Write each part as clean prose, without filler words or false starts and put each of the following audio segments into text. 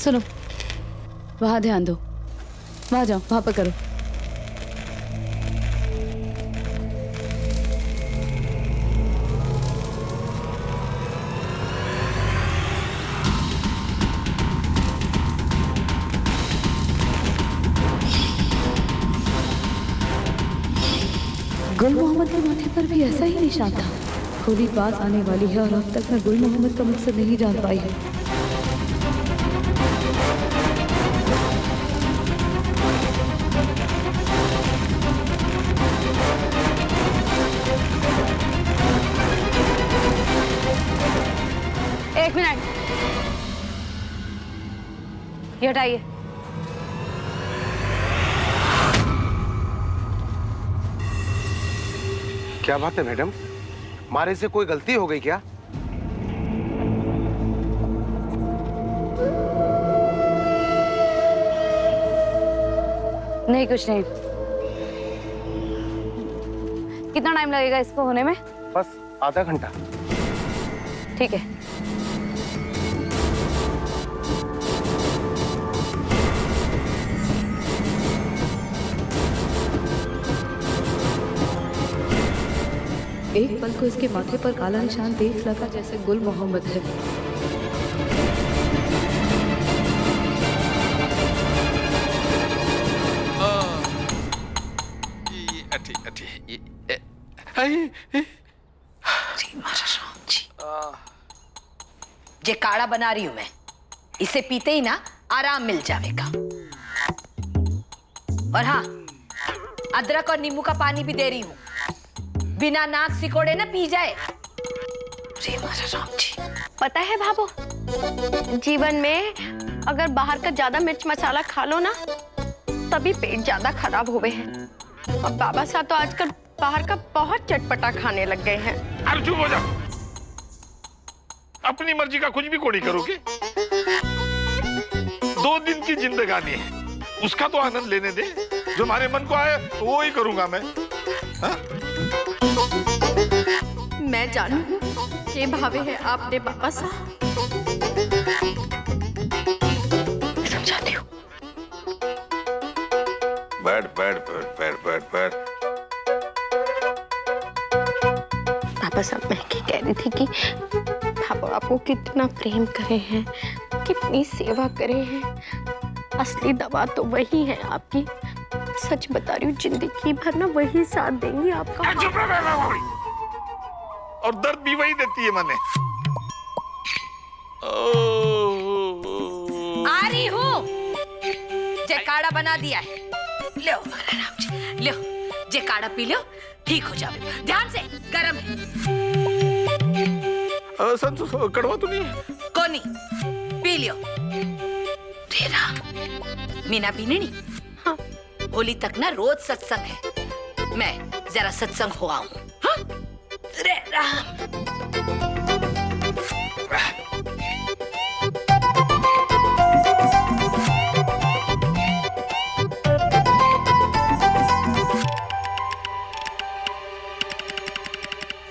सुनो, वहां ध्यान दो, वहां जाओ, वहां पर करो। गुल मोहम्मद के माथे पर भी ऐसा ही निशान था। होली पास आने वाली है और अब तक मैं गुल मोहम्मद का मकसद नहीं जान पाई हूँ। एक मिनट, ये हटाइए। क्या बात है मैडम, हमारे से कोई गलती हो गई क्या? नहीं, कुछ नहीं। कितना टाइम लगेगा इसको होने में? बस आधा घंटा। ठीक है। एक पल को इसके माथे पर काला निशान देख लगा जैसे गुल मोहम्मद है। ये काढ़ा बना रही हूं मैं, इसे पीते ही ना आराम मिल जाएगा। और हाँ, अदरक और नींबू का पानी भी दे रही हूँ, बिना नाक सिकोड़े ना पी जाए। पता है भाभो, जीवन में अगर बाहर का ज्यादा मिर्च मसाला खा लो ना, तभी पेट ज्यादा खराब हुए हैं। और बाबा साहब तो आजकल बाहर का बहुत चटपटा खाने लग गए हैं। अरे चुप हो जा, अपनी मर्जी का कुछ भी कोड़ी करोगे। 2 दिन की जिंदगानी है, उसका तो आनंद लेने दे। जो हमारे मन को आए वो ही करूंगा मैं। हा? मैं जानू हूँ के भावे है आपने बाबा साहब। समझाती हूँ। बैठ बैठ बैठ बैठ बैठ बैठ। बाबा साहब, मैं क्या कह रही थी कि भाभो आपको कितना प्रेम करे हैं, कितनी सेवा करे हैं। असली दवा तो वही है आपकी। सच बता रही हूँ, जिंदगी भर ना वही साथ देंगी आपका। और दर्द भी वही देती है मैंने। आ रही हूँ, जे काढ़ा बना दिया है। लो राम जी, लो जे काढ़ा पी लो, ठीक हो जावे। ध्यान से, गरम है। संतोष, कड़वा तो नहीं है? कोनी, पी लियो। रे राम, मीना पीने नहीं? हाँ। होली तक ना रोज सत्संग है, मैं जरा सत्संग हो आऊं। हाँ? रे राम।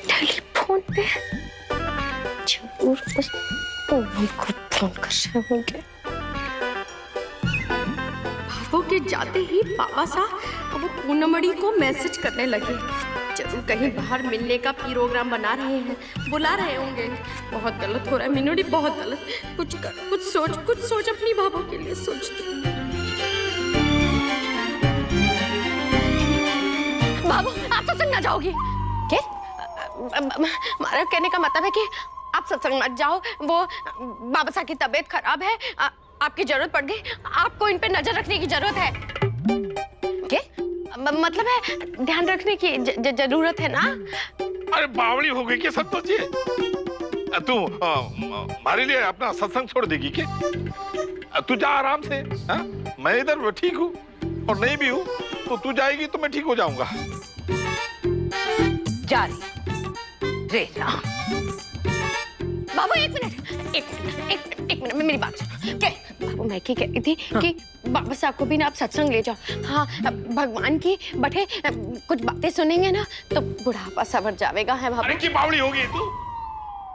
टेलीफोन पे जरूर उस पूनम को फोन कर रहे होंगे। भाभो के जाते ही बाबा साहब वो पूनमड़ी को मैसेज करने लगे। जरूर कहीं बाहर मिलने का प्रोग्राम बना रहे हैं, बुला रहे होंगे। बहुत गलत हो रहा है मीनूड़ी, बहुत गलत। कुछ कर, कुछ सोच अपनी भाभो के लिए सोच। भाभो, आप सत्संग ना जाओगी क्या? हमारा कहने का मतलब है कि आप सत्संग मत जाओ। वो बाबा साहब की तबीयत खराब है, आपकी जरूरत पड़ गई, आपको इन पे नजर रखने की जरूरत है। क्या मतलब है? ध्यान रखने की जरूरत है ना। अरे बावड़ी हो गई क्या संतोष जी? तू हमारे लिए अपना सत्संग छोड़ देगी क्या? तू जा आराम से। हा? मैं इधर ठीक हूँ, और नहीं भी हूँ तो तू जाएगी तो मैं ठीक हो जाऊंगा। जा रही रे राम। बाबू एक मिनट मेरी बात सुनो। क्या बाबू, मैं क्या कह रही थी कि बाबा साहब को भी ना आप सत्संग ले जाओ। हाँ, भगवान की बैठे कुछ बातें सुनेंगे ना तो बुढ़ापा सवर जाएगा। है बाबू। अरे की बावड़ी हो गई तू?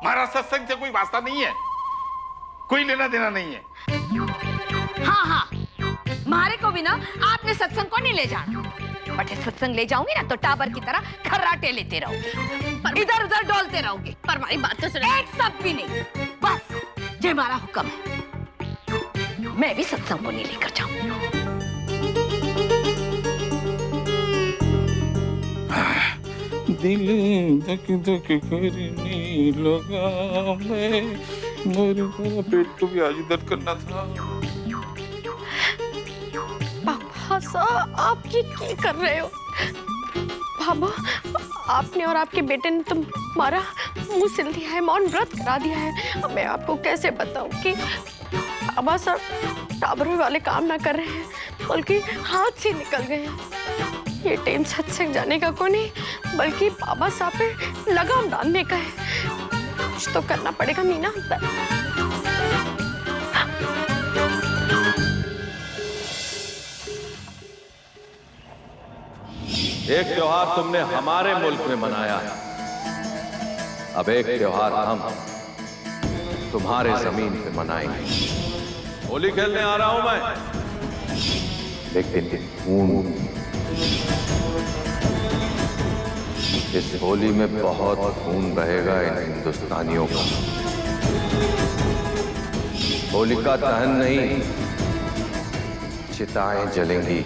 हमारा सत्संग से कोई वास्ता नहीं है, कोई लेना देना नहीं है। मारे को भी ना आपने सत्संग को नहीं ले जाना। बटे सत्संग ले जाऊंगी ना तो टाबर की तरह खर्राटे लेते रहोगे, इधर उधर डोलते रहोगे। पर हमारी बात तो सुनो। एक सब भी नहीं, बस ये हमारा हुक्म है। मैं भी सत्संग को नहीं लेकर जाऊंगी। दिल धक धक करने लगा, मैं मेरे पेट को भी आज दर्द करना था। पापा साहब आप ये क्या कर रहे हो? बाबा, आपने और आपके बेटे ने तुम्हारा मुंह सिल दिया है, मौन व्रत करा दिया है। अब मैं आपको कैसे बताऊं कि बाबा साहब टाबरों वाले काम ना कर रहे हैं, बल्कि हाथ से निकल गए हैं। ये टाइम सत्संग जाने का को नहीं, बल्कि बाबा साहब पे लगाम डालने का है। कुछ तो करना पड़ेगा मीना। एक त्योहार तुमने हमारे मुल्क में मनाया, अब एक त्योहार हम तुम्हारे जमीन पे मनाएंगे। होली खेलने आ रहा हूं मैं, लेकिन खून, इस होली में बहुत खून बहेगा इन हिंदुस्तानियों का। होलिका दहन नहीं, चिताएं जलेंगी।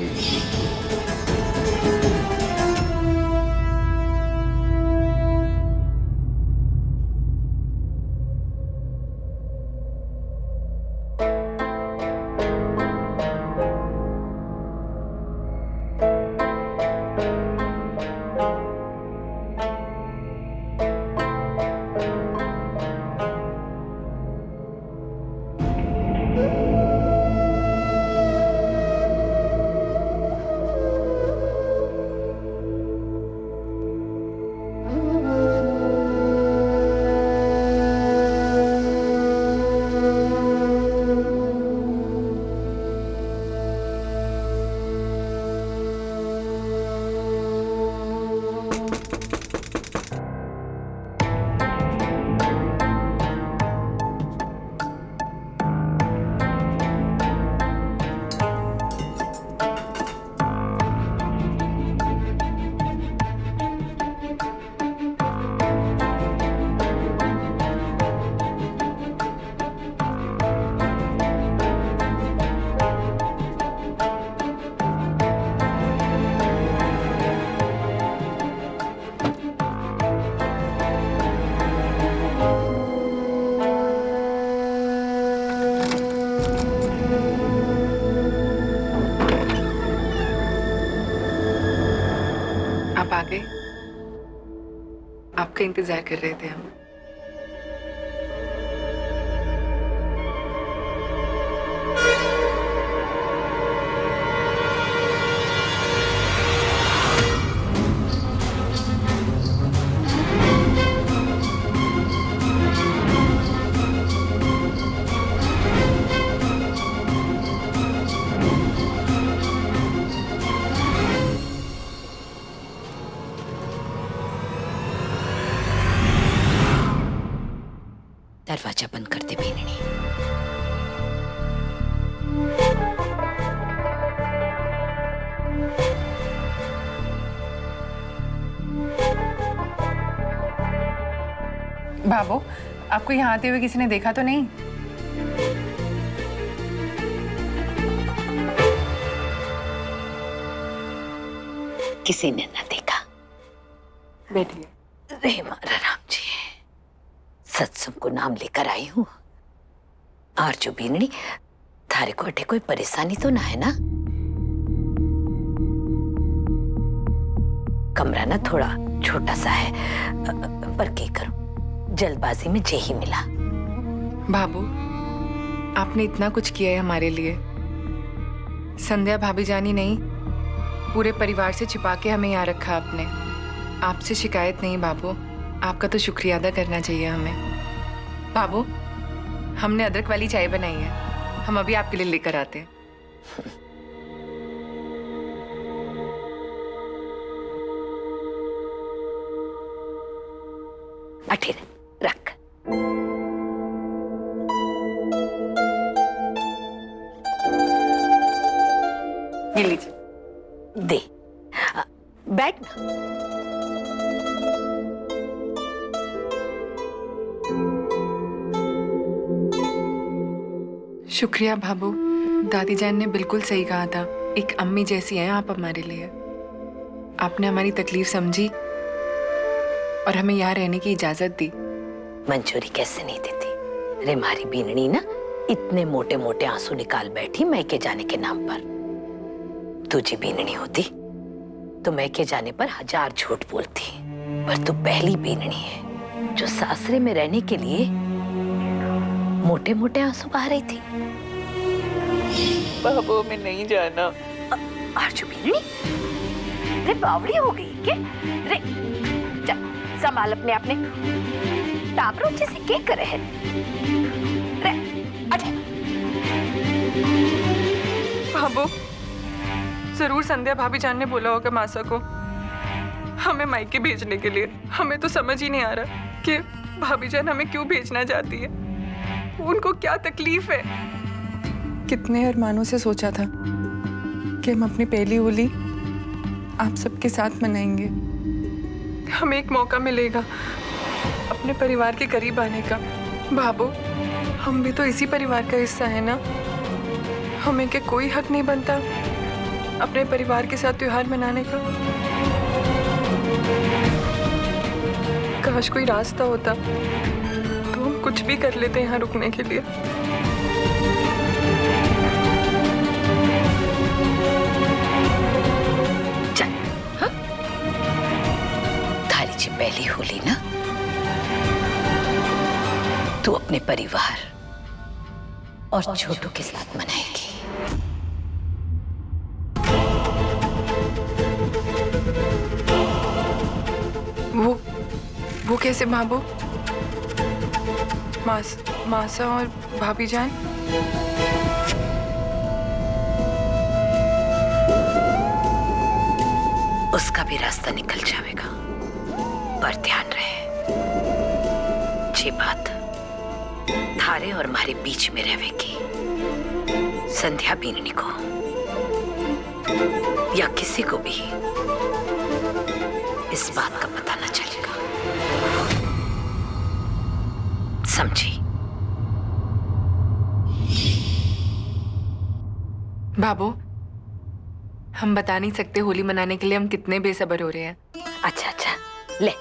आ गए, आपका इंतजार कर रहे थे हम। दरवाजा बंद कर दे बीननी। बाबू, आपको यहाँ आते हुए किसी ने देखा तो नहीं? किसी ने न देखा। बैठिए। रे मारा राम जी, सत्संग को नाम लेकर आई हूँ। और जो बीननी, थारे को अठे कोई परेशानी तो ना है ना? कमरा ना थोड़ा छोटा सा है, पर क्या करूं, जल्दबाजी में जे ही मिला। बाबू, आपने इतना कुछ किया है हमारे लिए। संध्या भाभी जानी नहीं, पूरे परिवार से छिपा के हमें यहाँ रखा आपने। आपसे शिकायत नहीं बाबू, आपका तो शुक्रिया अदा करना चाहिए हमें। बाबू, हमने अदरक वाली चाय बनाई है, हम अभी आपके लिए लेकर आते हैं। अठे रख। शुक्रिया भाभू। दादी जान ने बिल्कुल सही कहा था। एक अम्मी जैसी हैं आप हमारे लिए। आपने हमारी तकलीफ समझी और हमें यहाँ रहने की इजाजत दी। मंजूरी कैसे नहीं देती? अरे हमारी बीननी ना इतने मोटे मोटे आंसू निकाल बैठी मैके जाने के नाम पर। तुझी बीननी होती तो मैके जाने पर 1000 झूठ बोलती, पर तू पहली बीननी है जो सासरे में रहने के लिए मोटे मोटे आंसू बहा रही थी। बाबू में नहीं जाना। अर्जु बीननी, अरे बावड़ी हो गई क्या? अरे चल संभाल अपने आपने। टाबरो जैसे क्या करे है? अरे अच्छा बाबू, जरूर संध्या भाभी जान ने बोला होगा मासा को हमें मायके भेजने के लिए। हमें तो समझ ही नहीं आ रहा कि भाभी जान हमें क्यों भेजना चाहती है। उनको क्या तकलीफ है? कितने अरमानों से सोचा था कि हम अपनी पहली होली आप सबके साथ मनाएंगे। हमें एक मौका मिलेगा अपने परिवार के करीब आने का। बाबू, हम भी तो इसी परिवार का हिस्सा है ना। हमें क्या कोई हक नहीं बनता अपने परिवार के साथ त्योहार मनाने का? काश कोई रास्ता होता तो हम कुछ भी कर लेते यहाँ रुकने के लिए। चल, हाँ? थारी जी पहली होली ना, तू अपने परिवार और छोटू के साथ मनाएगी। वो कैसे बाबू? मासा और भाभी जान? उसका भी रास्ता निकल जाएगा, पर ध्यान रहे ये बात थारे और हमारे बीच में रहेगी। संध्या बीननी को या किसी को भी इस बात का पता न चलेगा, समझी? बाबू, हम बता नहीं सकते होली मनाने के लिए हम कितने बेसब्र हो रहे हैं। अच्छा अच्छा, ले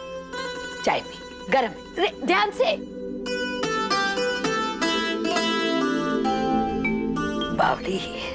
चाय पी, गरम है। ध्यान से। बावली ही है।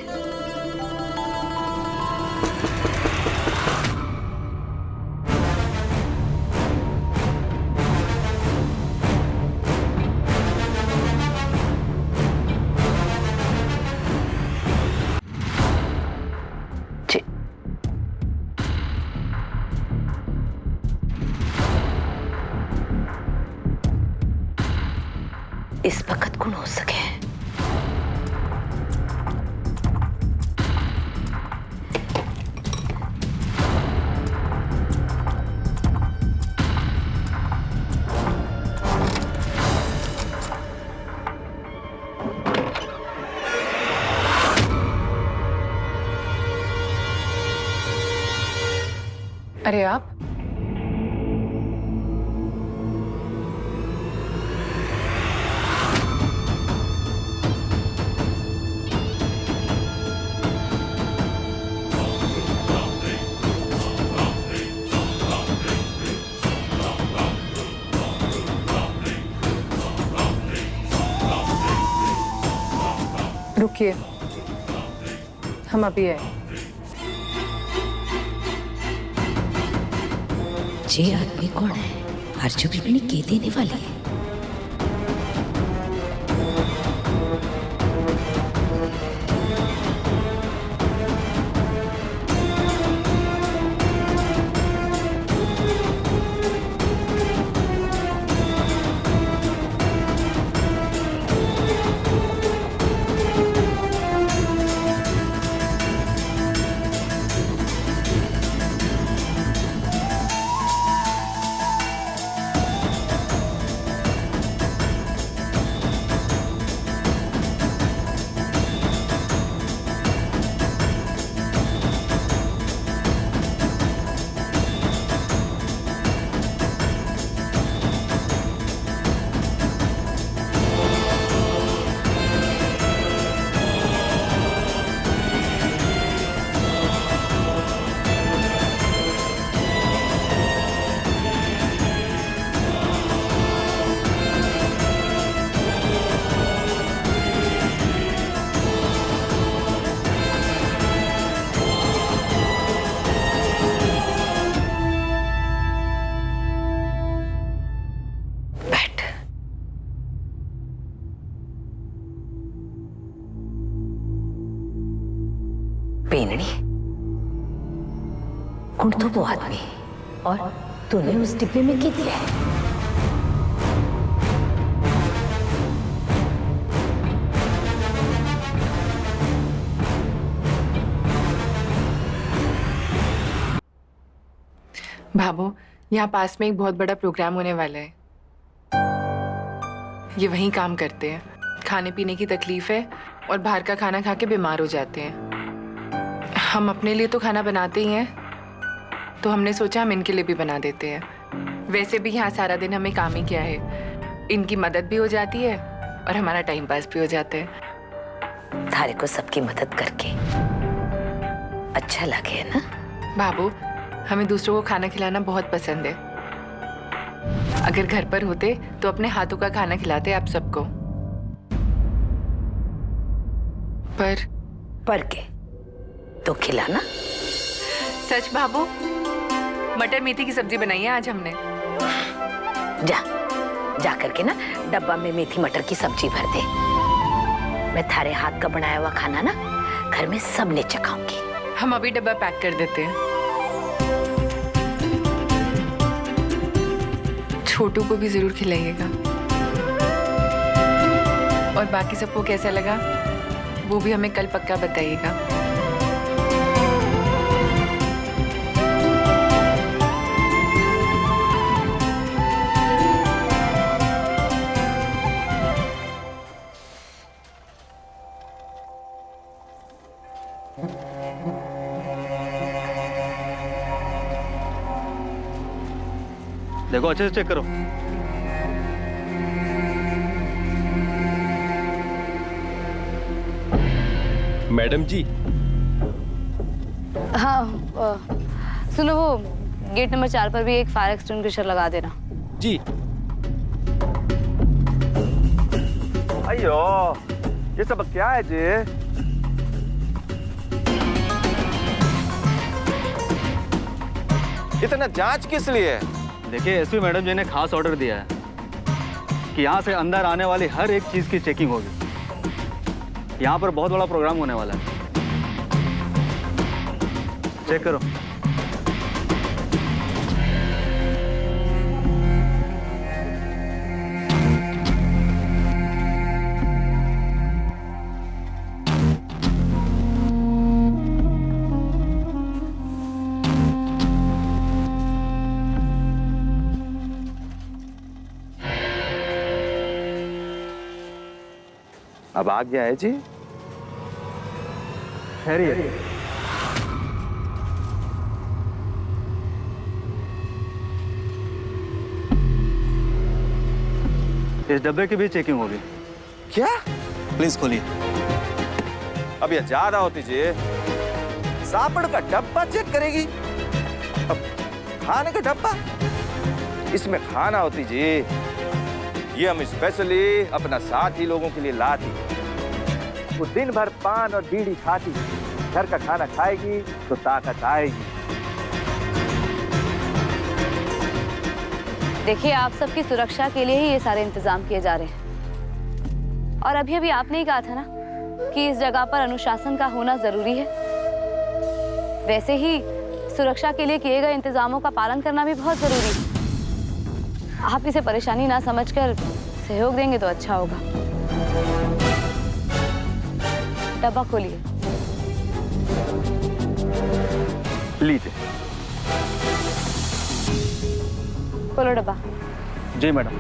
इस वक्त कौन हो सके? अरे आप रुकिए, हम अभी आए। ये आदमी कौन है? अर्जु बीननी के देने वाली है? बेननी, कौन तो वो आदमी और तूने उस डिब्बे में क्या दिया है? भाभो, यहाँ पास में एक बहुत बड़ा प्रोग्राम होने वाला है। ये वहीं काम करते हैं। खाने पीने की तकलीफ है और बाहर का खाना खा के बीमार हो जाते हैं। हम अपने लिए तो खाना बनाते ही हैं, तो हमने सोचा हम इनके लिए भी बना देते हैं। वैसे भी यहाँ सारा दिन हमें काम ही किया है, इनकी मदद भी हो जाती है और हमारा टाइम पास भी हो जाता है। थारे को सबकी मदद करके अच्छा लगे है ना? बाबू, हमें दूसरों को खाना खिलाना बहुत पसंद है। अगर घर पर होते तो अपने हाथों का खाना खिलाते आप सबको। पर के तो खिलाना। सच बाबू, मटर मेथी की सब्जी बनाई है आज हमने। जा करके ना डब्बा में मेथी मटर की सब्जी भर दे। मैं थारे हाथ का बनाया हुआ खाना ना घर में सबने चखाऊंगी। हम अभी डब्बा पैक कर देते हैं। छोटू को भी जरूर खिलाइएगा। और बाकी सबको कैसा लगा वो भी हमें कल पक्का बताइएगा। देखो अच्छे से चेक करो। मैडम जी। हाँ सुनो, वो गेट नंबर 4 पर भी एक फायर एक्सटिंग्विशर लगा देना। जी। अयो, ये सब क्या है जी? इतना जांच किस लिए? देखिए एसपी मैडम जी ने खास ऑर्डर दिया है कि यहाँ से अंदर आने वाली हर एक चीज की चेकिंग होगी। यहाँ पर बहुत बड़ा प्रोग्राम होने वाला है। चेक करो। अब आ गया है जी। खैरियत। इस डब्बे की भी चेकिंग होगी। क्या? प्लीज खोलिए। अब यह ज्यादा होती जी। सापड़ का डब्बा चेक करेगी? अब खाने का डब्बा? इसमें खाना होती जी। ये हम स्पेशली अपना साथी लोगों के लिए लाती। वो दिन भर पान और बीड़ी खाती, घर का खाना खाएगी तो ताकत आएगी। देखिए, आप सबकी सुरक्षा के लिए ही ये सारे इंतजाम किए जा रहे हैं। और अभी अभी आपने ही कहा था ना कि इस जगह पर अनुशासन का होना जरूरी है। वैसे ही सुरक्षा के लिए किए गए इंतजामों का पालन करना भी बहुत जरूरी है। आप इसे परेशानी ना समझकर सहयोग देंगे तो अच्छा होगा। डब्बा खोलिए। लीजिए। खोलो डब्बा। जी मैडम।